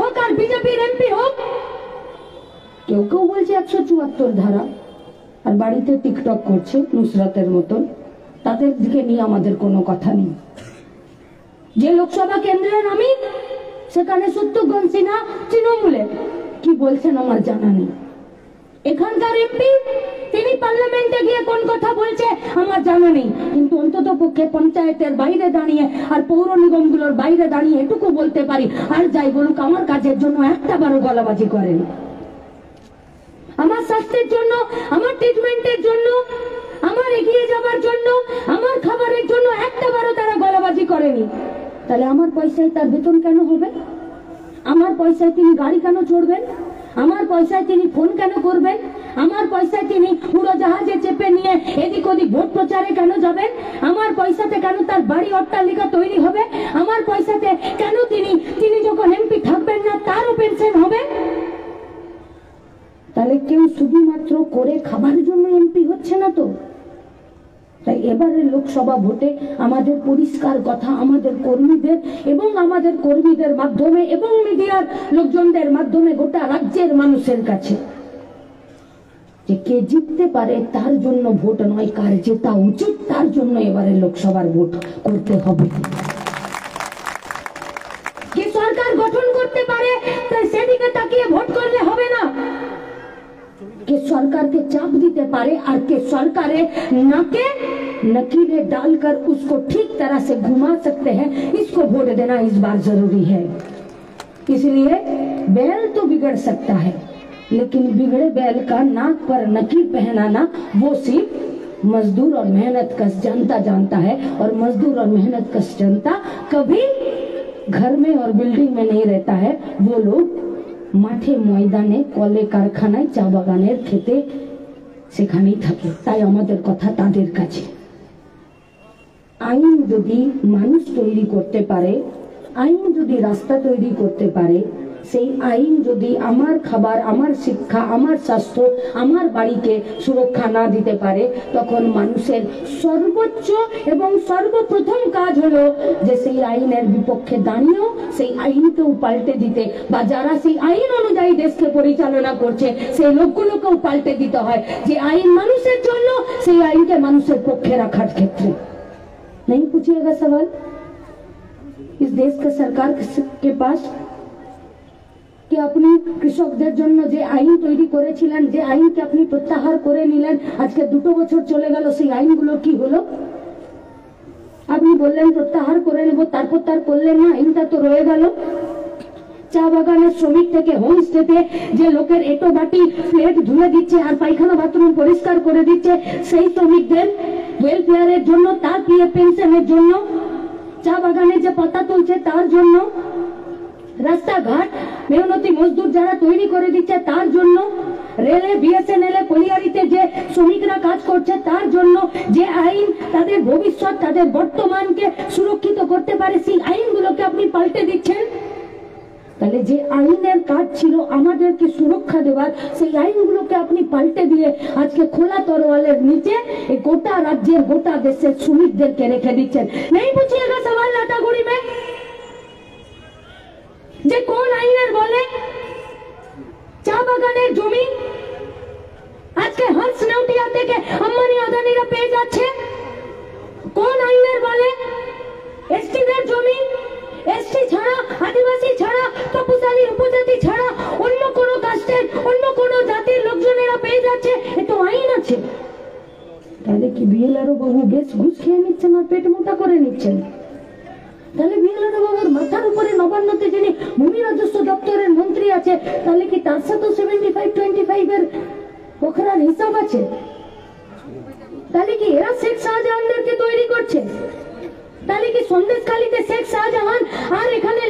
হোক আর বিজেপির এমপি হোক, কেউ কেউ বলছে 174 ধারা, আর বাড়িতে টিকটক করছে নুসরাতের মতন, তাদের দিকে নিয়ে আমাদের কোনো কথা নেই। যে লোকসভা কেন্দ্রের আমি, সেখানে শত্রুঘ্ন সিনহা তৃণমূলের, কি বলছেন আমার জানা নেই। এখানকার এমপি তিনি পার্লামেন্টে গিয়ে কোন কথা বলছে আমার জানা নেই, কিন্তু অন্তত পক্ষে পঞ্চায়েতের বাইরে দাঁড়িয়ে আর পৌর নিগমগুলোর বাইরে দাঁড়িয়ে এটুকু বলতে পারি, আর যাই বলুক আমার কাজের জন্য একটা বারো গলাবাজি করেনি, আমার স্বাস্থ্যের জন্য, আমার ট্রিটমেন্টের জন্য, আমার এগিয়ে যাবার জন্য, আমার খাবারের জন্য একটা বারও তারা গলাবাজি করেনি। তাহলে আমার পয়সায় তার বেতন কেন হবে? আমার পয়সায় তিনি গাড়ি কেন চড়বেন? আমার পয়সায় তিনি ফোন কেন করবেন? আমার পয়সায় তিনি উড়োজাহাজে চেপে নিয়ে এদিক ওদিক ভোট প্রচারে কেন যাবেন? আমার পয়সাতে কেন তার বাড়ি অট্টালিকা তৈরি হবে? আমার পয়সাতে কেন তিনি যখন এমপি থাকবেন না তারও পেনশন হবে? তাহলে কেউ শুধুমাত্র করে খাবার জন্য এমপি হচ্ছে না তো। তাই এবারের লোকসভা ভোটে আমাদের পরিষ্কার কথা আমাদের কর্মীদের এবং আমাদের কর্মীদের মাধ্যমে এবং মিডিয়ার লোকজনদের মাধ্যমে গোটা রাজ্যের মানুষের কাছে, যে কে জিততে পারে তার জন্য ভোট নয়, কার জেতা উচিত তার জন্য এবারে লোকসভার ভোট করতে হবে। কে সরকার গঠন করতে পারে সেদিকে তাকিয়ে ভোট করলে হবে না। কে সরকারকে চাপ দিতে পারে আর কে सरकारे नाके नकीले डालकर उसको ठीक तरह से घुमा सकते हैं, इसको वोट देना इस बार जरूरी है। इसलिए बैल तो बिगड़ सकता है, लेकिन बिगड़े बैल का नाक पर नकील पहनाना वो सिर्फ मजदूर और मेहनत कश जनता जानता है, और मजदूर और मेहनत कश जनता कभी घर में और बिल्डिंग में नहीं रहता है। वो लोग মাঠে ময়দানে কলে কারখানায় চা বাগানের খেতে সেখানেই থাকে। তাই আমাদের কথা তাদের কাছে, আইন যদি মানুষ তৈরি করতে পারে, আইন যদি রাস্তা তৈরি করতে পারে, সেই আইন যদি আমার খাবার, আমার শিক্ষা, আমার স্বাস্থ্য, আমার বাড়িকে সুরক্ষা না দিতে পারে, তখন মানুষের সর্বোচ্চ এবং সর্বপ্রথম কাজ হলো যে সেই আইনের বিপক্ষে দাঁড়িয়েও সেই আইনকেও পাল্টে দিতে, বা যারা সেই আইন অনুযায়ী দেশকে পরিচালনা করছে সেই লোকগুলোকেও পাল্টে দিতে হয়। যে আইন মানুষের জন্য, সেই আইনকে মানুষের পক্ষে রাখার ক্ষেত্রে। नहीं पूछिएगा सवाल इस देश का सरकार के पास कि अपनी কৃষকদের জন্য যে আইন তৈরি করেছিলেন, যে আইনকে আপনি প্রত্যাহার করে নিলেন, আজকে 2 বছর চলে গেল, সেই আইনগুলো কি হলো? আপনি বললেন প্রত্যাহার করে নেব, তারপর তার করলেন না, আইনটা তো রয়ে গেল। চা বাগানের শ্রমিক থেকে হোমস্টেতে যে লোকের এটো বাটি প্লেট ধুয়ে দিচ্ছে আর পায়খানা বাথরুম পরিষ্কার করে দিচ্ছে, সেই শ্রমিকদের ওয়েলফেয়ারের জন্য, তার পিএফ পেনশনের জন্য, চা বাগানে যে পাতা তুলছে তার জন্য, রাস্তাঘাট মেহনতি মজদুর যারা তৈরি করে দিচ্ছে তার জন্য, রেলে বিএসএনএল কলিয়ারিতে যে শ্রমিকরা কাজ করছে তার জন্য, যে আইন তাদের ভবিষ্যৎ, তাদের বর্তমানকে সুরক্ষিত করতে পারে, সেই আইনগুলোকে আপনি পাল্টে দিচ্ছেন। তাহলে যে আইনের কাজ ছিল আমাদেরকে সুরক্ষা দেওয়ার, সেই আইনগুলোকে আপনি পাল্টে দিয়ে আজকে খোলা তরোয়ালের নিচে এই গোটা রাজ্যের, গোটা দেশের শ্রমিকদেরকে রেখে দিচ্ছেন। नहीं पूछिएगा सवाल लाटागुड़ी में যে কোন আইনের বলে চা বাগানের জমি আজকে হর্ষ নেউটিয়া থেকে আম্বানি আদানিরা পেয়ে যাচ্ছে? কোন আইনের বলে এসটিদের জমি, এসটি ছাড়া, আদিবাসী ছাড়া, তপশালী উপজাতি ছাড়া অন্য কোন কাস্টের, অন্য কোন জাতির লোকজনেরা পেয়ে যাচ্ছে? এ তো আইন আছে। তাহলে কি বিএলআরও বাবু বেশ ঘুষ খেয়ে নিচ্ছেন আর পেট মোটা করে নিচ্ছেন? তাহলে বিএলআরও বাবুর মাথার উপরে নবান্নতে যিনি ভূমি রাজস্ব দপ্তরের মন্ত্রী আছে, তাহলে কি তার সাথে 75-25 এর পোখরার হিসাব আছে? তাহলে কি এরা শেখ শাহজাহানদেরকে তৈরি করছে? তাহলে কি সন্দেশখালীতে শেখ শাহজাহান আর এখানে